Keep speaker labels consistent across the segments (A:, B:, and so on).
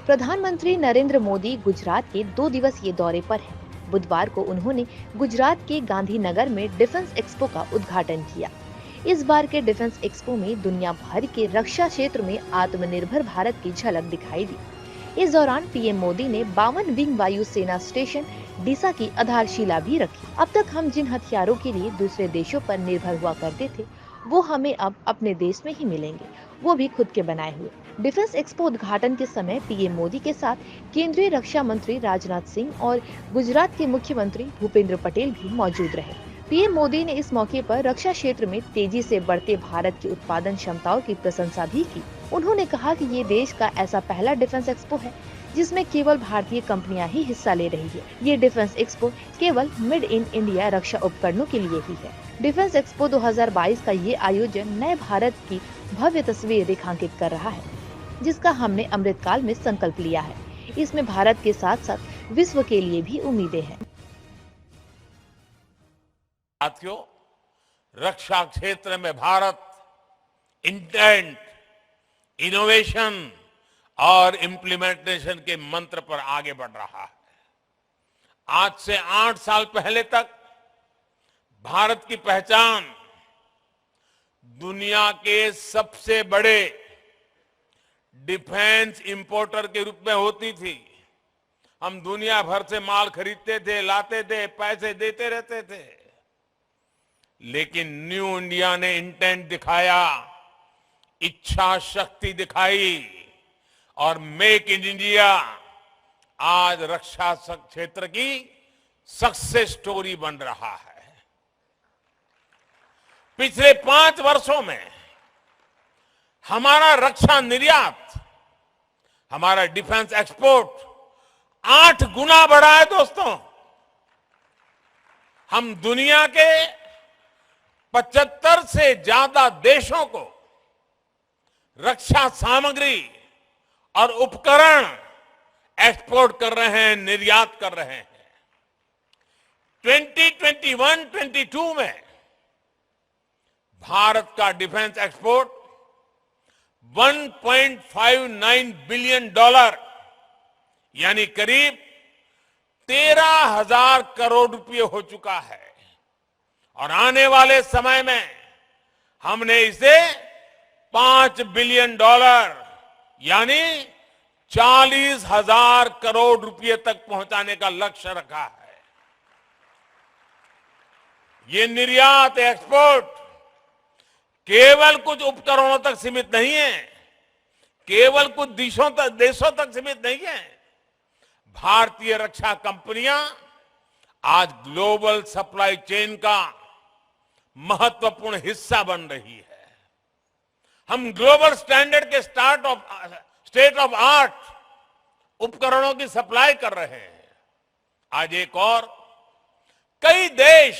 A: प्रधानमंत्री नरेंद्र मोदी गुजरात के 2 दिवसीय दौरे पर हैं। बुधवार को उन्होंने गुजरात के गांधीनगर में डिफेंस एक्सपो का उद्घाटन किया। इस बार के डिफेंस एक्सपो में दुनिया भर के रक्षा क्षेत्र में आत्मनिर्भर भारत की झलक दिखाई दी। इस दौरान पीएम मोदी ने 52 विंग वायु सेना स्टेशन डीसा की आधारशिला भी रखी। अब तक हम जिन हथियारों के लिए दूसरे देशों पर निर्भर हुआ करते थे, वो हमें अब अपने देश में ही मिलेंगे, वो भी खुद के बनाए हुए। डिफेंस एक्सपो उद्घाटन के समय पीएम मोदी के साथ केंद्रीय रक्षा मंत्री राजनाथ सिंह और गुजरात के मुख्यमंत्री भूपेंद्र पटेल भी मौजूद रहे। पीएम मोदी ने इस मौके पर रक्षा क्षेत्र में तेजी से बढ़ते भारत की उत्पादन क्षमताओं की प्रशंसा भी की। उन्होंने कहा कि ये देश का ऐसा पहला डिफेंस एक्सपो है जिसमें केवल भारतीय कंपनियां ही हिस्सा ले रही है। ये डिफेंस एक्सपो केवल मेड इन इंडिया रक्षा उपकरणों के लिए ही है। डिफेंस एक्सपो 2022 का ये आयोजन नए भारत की भव्य तस्वीर रेखांकित कर रहा है, जिसका हमने अमृतकाल में संकल्प लिया है। इसमें भारत के साथ साथ विश्व के लिए भी उम्मीदें हैं।
B: साथियों, रक्षा क्षेत्र में भारत इंटेंट, इनोवेशन और इम्प्लीमेंटेशन के मंत्र पर आगे बढ़ रहा है। आज से 8 साल पहले तक भारत की पहचान दुनिया के सबसे बड़े डिफेंस इंपोर्टर के रूप में होती थी। हम दुनिया भर से माल खरीदते थे, लाते थे, पैसे देते रहते थे। लेकिन न्यू इंडिया ने इंटेंट दिखाया, इच्छा शक्ति दिखाई और मेक इन इंडिया आज रक्षा क्षेत्र की सक्सेस स्टोरी बन रहा है। पिछले 5 वर्षों में हमारा रक्षा निर्यात, हमारा डिफेंस एक्सपोर्ट 8 गुना बढ़ा है। दोस्तों, हम दुनिया के 75 से ज्यादा देशों को रक्षा सामग्री और उपकरण एक्सपोर्ट कर रहे हैं, निर्यात कर रहे हैं। 2021-22 में भारत का डिफेंस एक्सपोर्ट $1.59 बिलियन यानी करीब 13,000 करोड़ रुपए हो चुका है। और आने वाले समय में हमने इसे $5 बिलियन यानी 40,000 करोड़ रुपए तक पहुंचाने का लक्ष्य रखा है। ये निर्यात, एक्सपोर्ट केवल कुछ उपकरणों तक सीमित नहीं है, केवल कुछ देशों तक सीमित नहीं है। भारतीय रक्षा कंपनियां आज ग्लोबल सप्लाई चेन का महत्वपूर्ण हिस्सा बन रही है। हम ग्लोबल स्टैंडर्ड के स्टेट ऑफ आर्ट उपकरणों की सप्लाई कर रहे हैं। आज एक और कई देश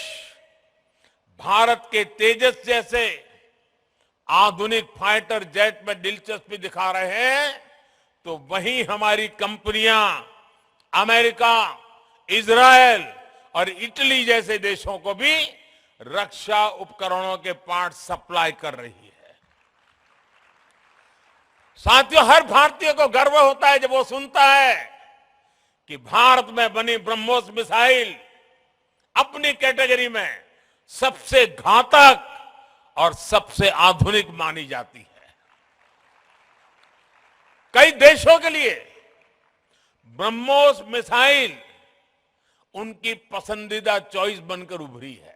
B: भारत के तेजस जैसे आधुनिक फाइटर जेट में दिलचस्पी दिखा रहे हैं, तो वहीं हमारी कंपनियां अमेरिका, इजरायल और इटली जैसे देशों को भी रक्षा उपकरणों के पार्ट सप्लाई कर रही है। साथियों, हर भारतीय को गर्व होता है जब वो सुनता है कि भारत में बनी ब्रह्मोस मिसाइल अपनी कैटेगरी में सबसे घातक और सबसे आधुनिक मानी जाती है। कई देशों के लिए ब्रह्मोस मिसाइल उनकी पसंदीदा चॉइस बनकर उभरी है।